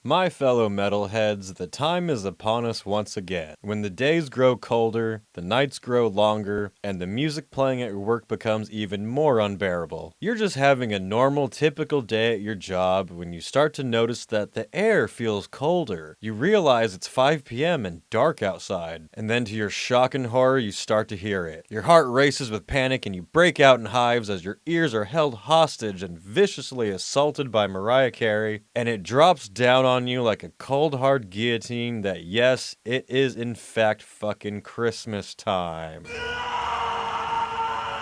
My fellow metalheads, the time is upon us once again. When the days grow colder, the nights grow longer, and the music playing at your work becomes even more unbearable. You're just having a normal, typical day at your job when you start to notice that the air feels colder. You realize it's 5 p.m. and dark outside, and then to your shock and horror, you start to hear it. Your heart races with panic and you break out in hives as your ears are held hostage and viciously assaulted by Mariah Carey, and it drops down on you like a cold hard guillotine that yes, it is in fact fucking Christmas time.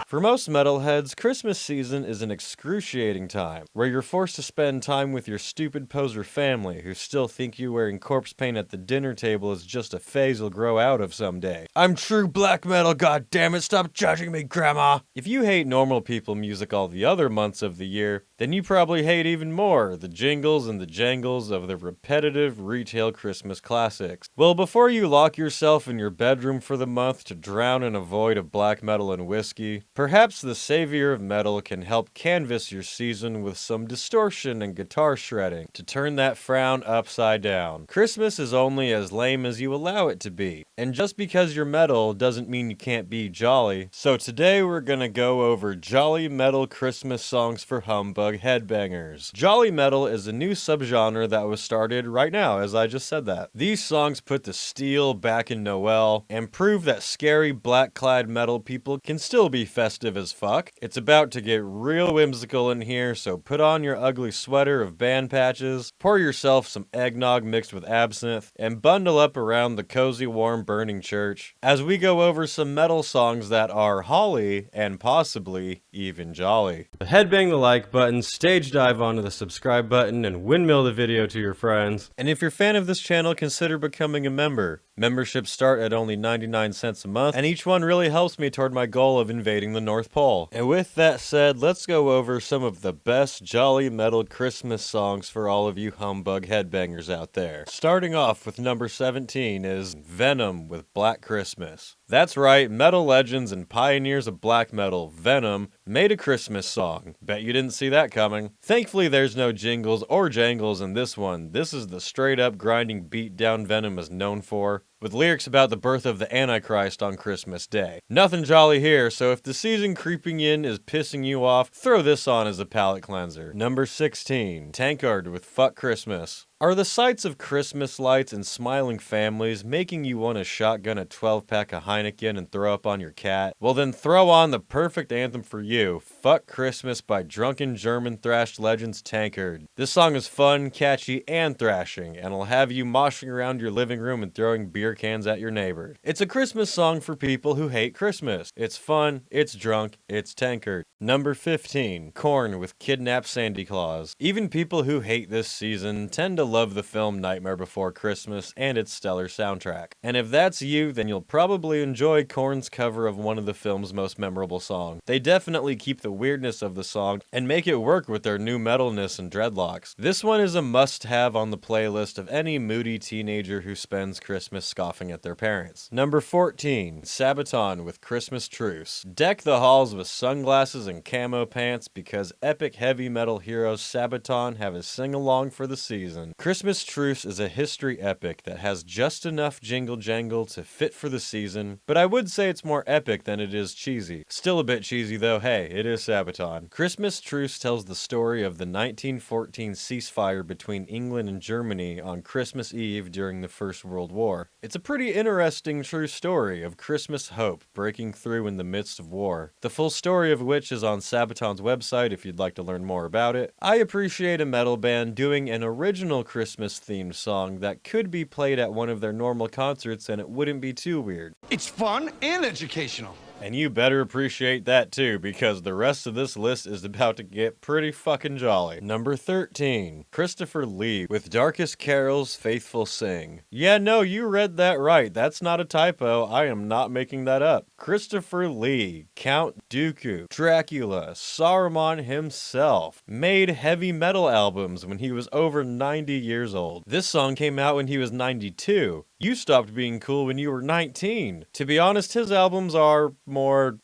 For most metalheads, Christmas season is an excruciating time, where you're forced to spend time with your stupid poser family who still think you wearing corpse paint at the dinner table is just a phase you'll grow out of someday. I'm true black metal, goddammit, stop judging me, grandma! If you hate normal people music all the other months of the year, then you probably hate even more the jingles and the jangles of the repetitive retail Christmas classics. Well, before you lock yourself in your bedroom for the month to drown in a void of black metal and whiskey, perhaps the savior of metal can help canvas your season with some distortion and guitar shredding to turn that frown upside down. Christmas is only as lame as you allow it to be, and just because you're metal doesn't mean you can't be jolly. So today we're gonna go over jolly metal Christmas songs for Humbug Headbangers. Jolly metal is a new subgenre that was started right now, as I just said that. These songs put the steel back in Noel and prove that scary black-clad metal people can still be festive as fuck. It's about to get real whimsical in here, so put on your ugly sweater of band patches, pour yourself some eggnog mixed with absinthe, and bundle up around the cozy, warm, burning church as we go over some metal songs that are holly and possibly even jolly. Headbang the like button, stage dive onto the subscribe button, and windmill the video to your friends. And if you're a fan of this channel, consider becoming a member. Memberships start at only 99 cents a month, and each one really helps me toward my goal of invading the North Pole. And with that said, let's go over some of the best jolly metal Christmas songs for all of you humbug headbangers out there. Starting off with number 17 is Venom with Black Christmas. That's right, metal legends and pioneers of black metal, Venom, made a Christmas song. Bet you didn't see that coming. Thankfully there's no jingles or jangles in this one. This is the straight up grinding beat down Venom is known for, with lyrics about the birth of the Antichrist on Christmas Day. Nothing jolly here, so if the season creeping in is pissing you off, throw this on as a palate cleanser. Number 16, Tankard with Fuck Christmas. Are the sights of Christmas lights and smiling families making you want to shotgun a 12-pack of Heineken and throw up on your cat? Well then throw on the perfect anthem for you, Fuck Christmas by drunken German thrash legends Tankard. This song is fun, catchy, and thrashing, and will have you moshing around your living room and throwing beer cans at your neighbor. It's a Christmas song for people who hate Christmas. It's fun, it's drunk, it's Tankard. Number 15, Korn with Kidnap Sandy Claus. Even people who hate this season tend to love the film Nightmare Before Christmas and its stellar soundtrack. And if that's you, then you'll probably enjoy Korn's cover of one of the film's most memorable songs. They definitely keep the weirdness of the song and make it work with their new metalness and dreadlocks. This one is a must-have on the playlist of any moody teenager who spends Christmas scoffing at their parents. Number 14, Sabaton with Christmas Truce. Deck the halls with sunglasses and camo pants because epic heavy metal heroes Sabaton have a sing-along for the season. Christmas Truce is a history epic that has just enough jingle jangle to fit for the season, but I would say it's more epic than it is cheesy. Still a bit cheesy though, hey, it is Sabaton. Christmas Truce tells the story of the 1914 ceasefire between England and Germany on Christmas Eve during the First World War. It's a pretty interesting true story of Christmas hope breaking through in the midst of war, the full story of which is on Sabaton's website if you'd like to learn more about it. I appreciate a metal band doing an original Christmas-themed song that could be played at one of their normal concerts and it wouldn't be too weird. It's fun and educational. And you better appreciate that too, because the rest of this list is about to get pretty fucking jolly. Number 13, Christopher Lee with Darkest Carols Faithful Sing. Yeah, no, you read that right. That's not a typo. I am not making that up. Christopher Lee, Count Dooku, Dracula, Saruman himself, made heavy metal albums when he was over 90 years old. This song came out when he was 92. You stopped being cool when you were 19. To be honest, his albums are more,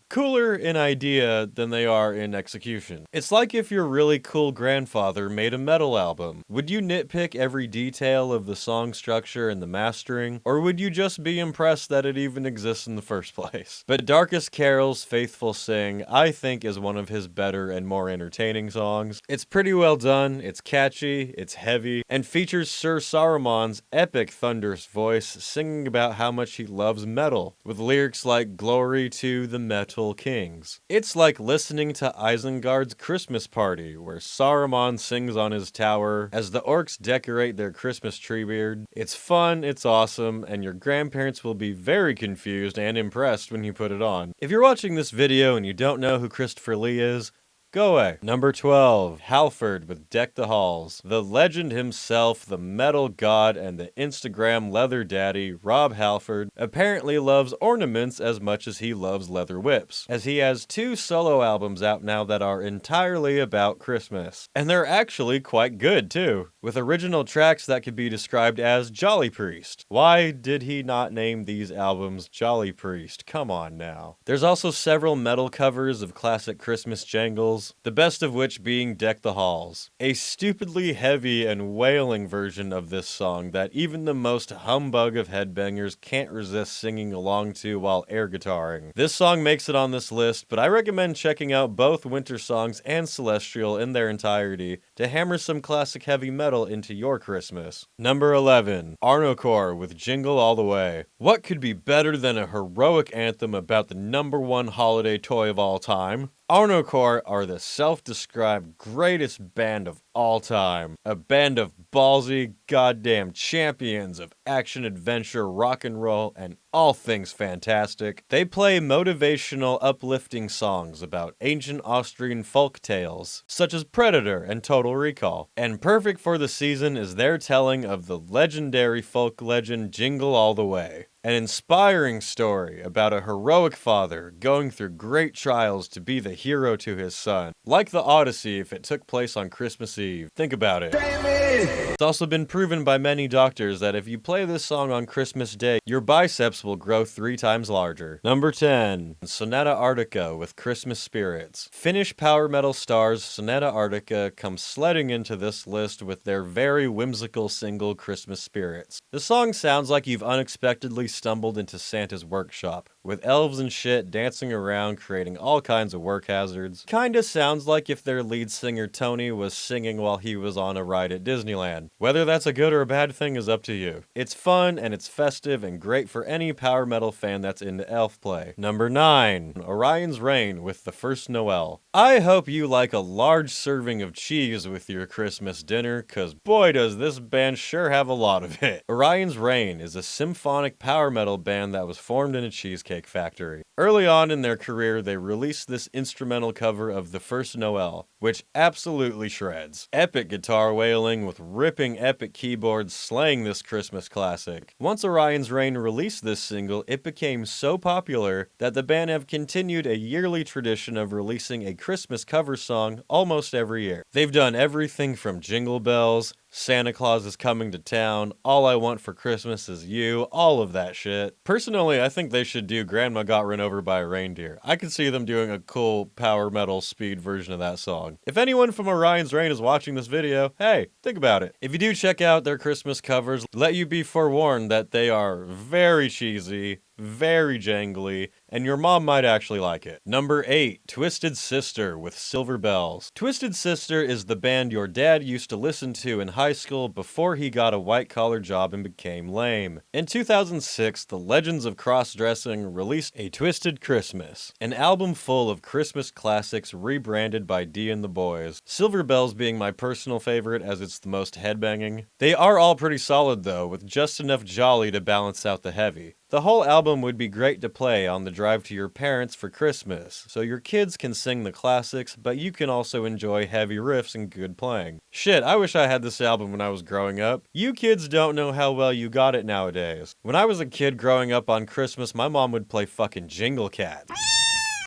cooler in idea than they are in execution. It's like if your really cool grandfather made a metal album. Would you nitpick every detail of the song structure and the mastering, or would you just be impressed that it even exists in the first place? But Darkest Carol's Faithful Sing, I think, is one of his better and more entertaining songs. It's pretty well done, it's catchy, it's heavy, and features Sir Saruman's epic thunderous voice singing about how much he loves metal, with lyrics like "Glory to the Metal Kings." It's like listening to Isengard's Christmas Party, where Saruman sings on his tower as the orcs decorate their Christmas tree beard. It's fun, it's awesome, and your grandparents will be very confused and impressed when you put it on. If you're watching this video and you don't know who Christopher Lee is, go away. Number 12, Halford with Deck the Halls. The legend himself, the metal god, and the Instagram leather daddy, Rob Halford, apparently loves ornaments as much as he loves leather whips, as he has 2 solo albums out now that are entirely about Christmas. And they're actually quite good, too, with original tracks that could be described as Jolly Priest. Why did he not name these albums Jolly Priest? Come on now. There's also several metal covers of classic Christmas jangles, the best of which being Deck the Halls, a stupidly heavy and wailing version of this song that even the most humbug of headbangers can't resist singing along to while air guitaring. This song makes it on this list, but I recommend checking out both Winter Songs and Celestial in their entirety to hammer some classic heavy metal into your Christmas. Number 11, Arctica with Jingle All the Way. What could be better than a heroic anthem about the #1 holiday toy of all time? Arctica are the self-described greatest band of all time. A band of ballsy, goddamn champions of action, adventure, rock and roll, and all things fantastic. They play motivational, uplifting songs about ancient Austrian folk tales, such as Predator and Total Recall. And perfect for the season is their telling of the legendary folk legend Jingle All the Way. An inspiring story about a heroic father going through great trials to be the hero to his son. Like the Odyssey if it took place on Christmas Eve. Think about it. It's also been proven by many doctors that if you play this song on Christmas Day, your biceps will grow 3 times larger. Number 10, Sonata Arctica with Christmas Spirits. Finnish power metal stars Sonata Arctica come sledding into this list with their very whimsical single Christmas Spirits. The song sounds like you've unexpectedly stumbled into Santa's workshop, with elves and shit dancing around creating all kinds of work hazards. Kinda sounds like if their lead singer Tony was singing while he was on a ride at Disneyland. Whether that's a good or a bad thing is up to you. It's fun and it's festive and great for any power metal fan that's into elf play. Number 9, Orion's Reign with The First Noel. I hope you like a large serving of cheese with your Christmas dinner, cause boy does this band sure have a lot of it. Orion's Reign is a symphonic power metal band that was formed in a cheesecake factory. Early on in their career, they released this instrumental cover of The First Noel, which absolutely shreds. Epic guitar wailing with ripping epic keyboards slaying this Christmas classic. Once Orion's Reign released this single, it became so popular that the band have continued a yearly tradition of releasing a Christmas cover song almost every year. They've done everything from Jingle Bells, Santa Claus is Coming to Town, All I Want for Christmas Is You, all of that shit. Personally, I think they should do Grandma Got Run Over by a Reindeer. I could see them doing a cool power metal speed version of that song. If anyone from Orion's Reign is watching this video, hey, think about it. If you do check out their Christmas covers, let you be forewarned that they are very cheesy, very jangly, and your mom might actually like it. Number 8, Twisted Sister with Silver Bells. Twisted Sister is the band your dad used to listen to in high school before he got a white-collar job and became lame. In 2006, the Legends of Cross-Dressing released A Twisted Christmas, an album full of Christmas classics rebranded by Dee and the Boys. Silver Bells being my personal favorite as it's the most headbanging. They are all pretty solid though, with just enough jolly to balance out the heavy. The whole album would be great to play on the drive to your parents for Christmas, so your kids can sing the classics, but you can also enjoy heavy riffs and good playing. Shit, I wish I had this album when I was growing up. You kids don't know how well you got it nowadays. When I was a kid growing up on Christmas, my mom would play fucking Jingle Cat.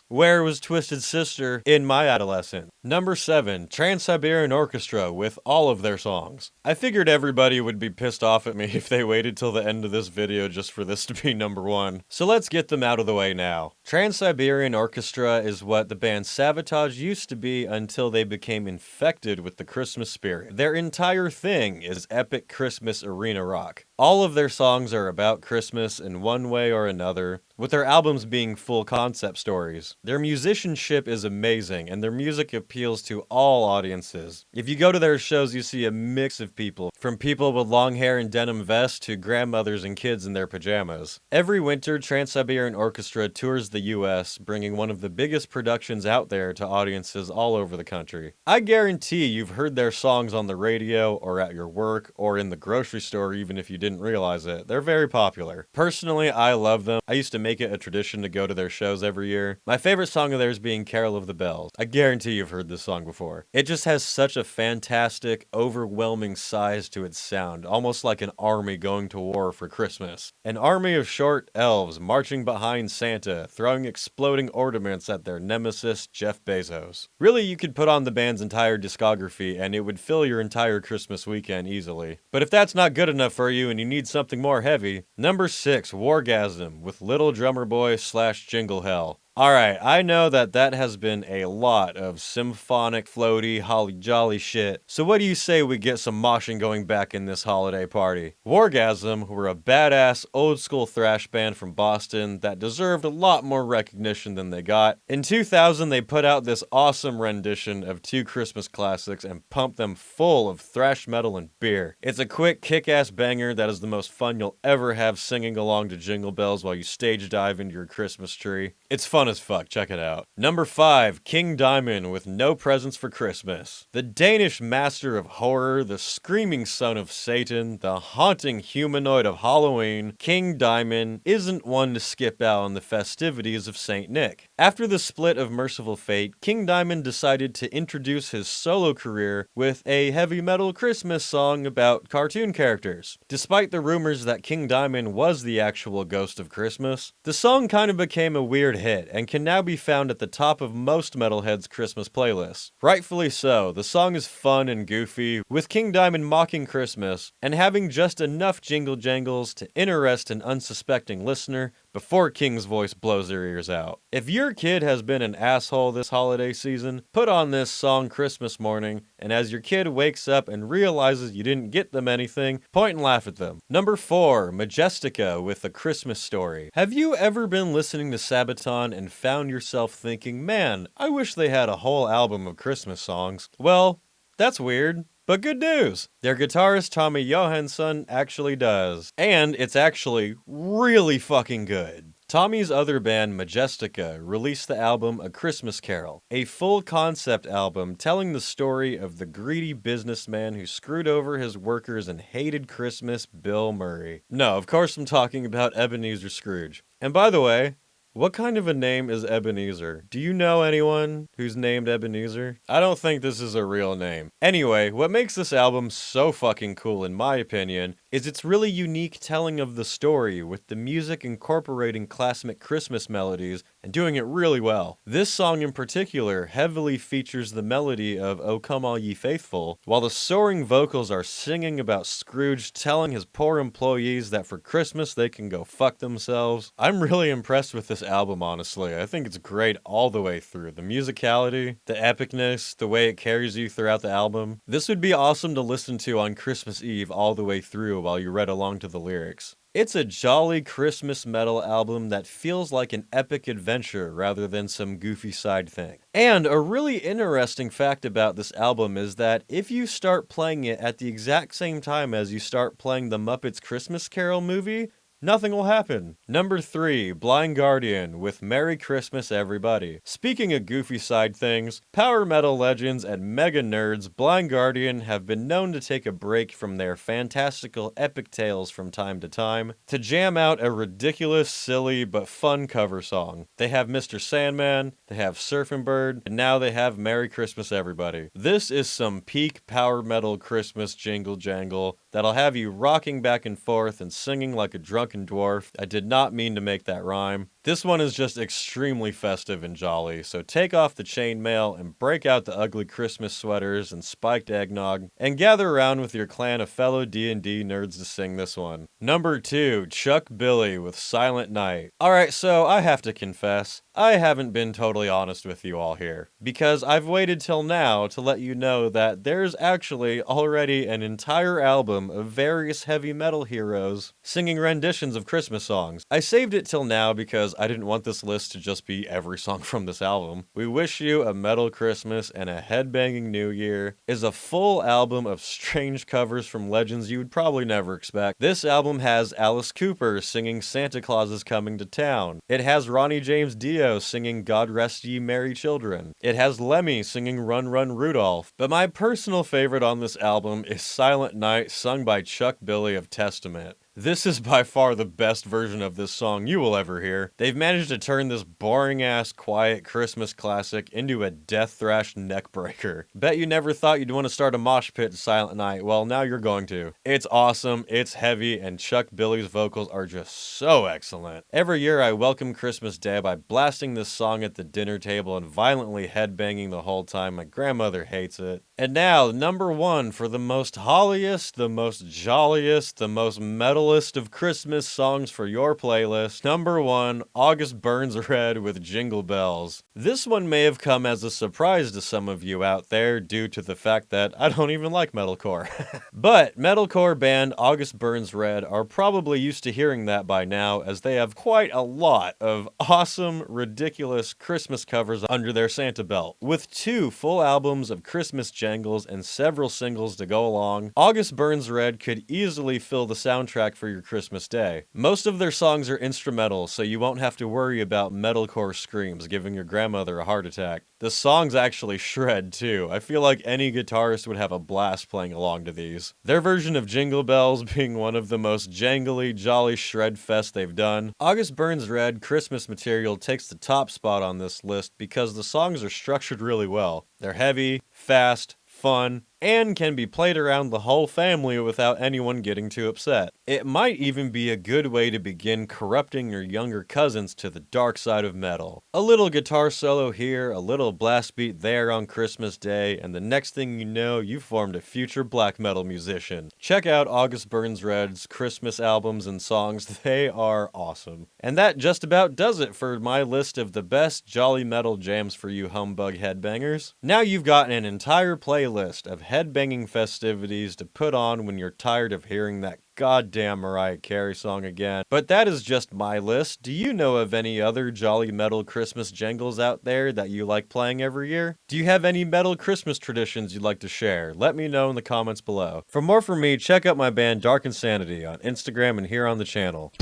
Where was Twisted Sister in my adolescence? Number 7, Trans-Siberian Orchestra with all of their songs. I figured everybody would be pissed off at me if they waited till the end of this video just for this to be number 1. So let's get them out of the way now. Trans-Siberian Orchestra is what the band Sabotage used to be until they became infected with the Christmas spirit. Their entire thing is epic Christmas arena rock. All of their songs are about Christmas in one way or another, with their albums being full concept stories. Their musicianship is amazing, and their music appeals to all audiences. If you go to their shows, you see a mix of people, from people with long hair and denim vests to grandmothers and kids in their pajamas. Every winter, Trans-Siberian Orchestra tours the US, bringing one of the biggest productions out there to audiences all over the country. I guarantee you've heard their songs on the radio, or at your work, or in the grocery store even if you didn't realize it. They're very popular. Personally, I love them. I used to make it a tradition to go to their shows every year. My favorite song of theirs being Carol of the Bells. I guarantee you've heard this song before. It just has such a fantastic, overwhelming size to its sound, almost like an army going to war for Christmas. An army of short elves marching behind Santa, throwing exploding ornaments at their nemesis, Jeff Bezos. Really, you could put on the band's entire discography and it would fill your entire Christmas weekend easily. But if that's not good enough for you and you need something more heavy, number 6, Wargasm with Little Drummer Boy / Jingle Hell. Alright, I know that has been a lot of symphonic, floaty, holly jolly shit, so what do you say we get some moshing going back in this holiday party? Wargasm were a badass, old school thrash band from Boston that deserved a lot more recognition than they got. In 2000, they put out this awesome rendition of 2 Christmas classics and pumped them full of thrash metal and beer. It's a quick, kick-ass banger that is the most fun you'll ever have singing along to Jingle Bells while you stage dive into your Christmas tree. It's fun as fuck, check it out. Number 5, King Diamond with No Presents for Christmas. The Danish master of horror, the screaming son of Satan, the haunting humanoid of Halloween, King Diamond isn't one to skip out on the festivities of Saint Nick. After the split of Merciful Fate, King Diamond decided to introduce his solo career with a heavy metal Christmas song about cartoon characters. Despite the rumors that King Diamond was the actual ghost of Christmas, the song kind of became a weird hit and can now be found at the top of most metalheads' Christmas playlists. Rightfully so, the song is fun and goofy, with King Diamond mocking Christmas and having just enough jingle jangles to interest an unsuspecting listener before King's voice blows their ears out. If your kid has been an asshole this holiday season, put on this song Christmas morning, and as your kid wakes up and realizes you didn't get them anything, point and laugh at them. Number 4, Majestica with A Christmas Story. Have you ever been listening to Sabaton and found yourself thinking, man, I wish they had a whole album of Christmas songs? Well, that's weird. But good news! Their guitarist Tommy Johansson actually does. And it's actually really fucking good. Tommy's other band, Majestica, released the album A Christmas Carol, a full concept album telling the story of the greedy businessman who screwed over his workers and hated Christmas, Bill Murray. No, of course I'm talking about Ebenezer Scrooge. And by the way, what kind of a name is Ebenezer? Do you know anyone who's named Ebenezer? I don't think this is a real name. Anyway, what makes this album so fucking cool in my opinion is its really unique telling of the story, with the music incorporating classic Christmas melodies and doing it really well. This song in particular heavily features the melody of O Come All Ye Faithful, while the soaring vocals are singing about Scrooge telling his poor employees that for Christmas they can go fuck themselves. I'm really impressed with this album, honestly. I think it's great all the way through. The musicality, the epicness, the way it carries you throughout the album. This would be awesome to listen to on Christmas Eve all the way through while you read along to the lyrics. It's a jolly Christmas metal album that feels like an epic adventure rather than some goofy side thing. And a really interesting fact about this album is that if you start playing it at the exact same time as you start playing the Muppets Christmas Carol movie, nothing will happen. Number 3, Blind Guardian with Merry Christmas Everybody. Speaking of goofy side things, power metal legends and mega nerds Blind Guardian have been known to take a break from their fantastical epic tales from time to time to jam out a ridiculous, silly, but fun cover song. They have Mr. Sandman, they have Surfing Bird, and now they have Merry Christmas Everybody. This is some peak power metal Christmas jingle jangle that'll have you rocking back and forth and singing like a drunken dwarf. I did not mean to make that rhyme. This one is just extremely festive and jolly, so take off the chainmail and break out the ugly Christmas sweaters and spiked eggnog, and gather around with your clan of fellow D&D nerds to sing this one. Number 2, Chuck Billy with Silent Night. Alright, so I have to confess, I haven't been totally honest with you all here, because I've waited till now to let you know that there's actually already an entire album of various heavy metal heroes singing renditions of Christmas songs. I saved it till now because I didn't want this list to just be every song from this album. We Wish You a Metal Christmas and a Headbanging New Year is a full album of strange covers from legends you would probably never expect. This album has Alice Cooper singing Santa Claus is Coming to Town. It has Ronnie James Dio singing God Rest Ye Merry Children. It has Lemmy singing Run Run Rudolph. But my personal favorite on this album is Silent Night, sung by Chuck Billy of Testament. This is by far the best version of this song you will ever hear. They've managed to turn this boring-ass, quiet Christmas classic into a death-thrash neckbreaker. Bet you never thought you'd want to start a mosh pit to Silent Night. Well, now you're going to. It's awesome, it's heavy, and Chuck Billy's vocals are just so excellent. Every year I welcome Christmas Day by blasting this song at the dinner table and violently headbanging the whole time. My grandmother hates it. And now, number 1 for the most holliest, the most jolliest, the most metalist of Christmas songs for your playlist. Number 1, August Burns Red with Jingle Bells. This one may have come as a surprise to some of you out there due to the fact that I don't even like metalcore. But metalcore band August Burns Red are probably used to hearing that by now, as they have quite a lot of awesome, ridiculous Christmas covers under their Santa belt. With 2 full albums of Christmas jangles and several singles to go along, August Burns Red could easily fill the soundtrack for your Christmas day. Most of their songs are instrumental, so you won't have to worry about metalcore screams giving your grandmother a heart attack. The songs actually shred too. I feel like any guitarist would have a blast playing along to these. Their version of Jingle Bells being one of the most jangly, jolly shred fest they've done. August Burns Red Christmas material takes the top spot on this list because the songs are structured really well. They're heavy, fast, fun, and can be played around the whole family without anyone getting too upset. It might even be a good way to begin corrupting your younger cousins to the dark side of metal. A little guitar solo here, a little blast beat there on Christmas Day, and the next thing you know, you've formed a future black metal musician. Check out August Burns Red's Christmas albums and songs, they are awesome. And that just about does it for my list of the best jolly metal jams for you Humbug headbangers. Now you've got an entire playlist of headbanging festivities to put on when you're tired of hearing that goddamn Mariah Carey song again. But that is just my list. Do you know of any other jolly metal Christmas jangles out there that you like playing every year? Do you have any metal Christmas traditions you'd like to share? Let me know in the comments below. For more from me, check out my band Dark Insanity on Instagram and here on the channel.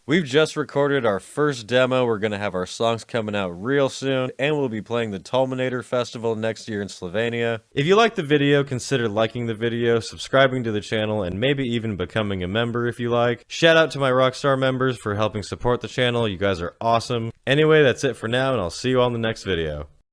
We've just recorded our first demo. We're going to have our songs coming out real soon, and we'll be playing the Tulminator Festival next year in Slovenia. If you liked the video, consider liking the video, subscribing to the channel, and maybe even becoming a member if you like. Shout out to my Rockstar members for helping support the channel. You guys are awesome. Anyway, that's it for now, and I'll see you on the next video.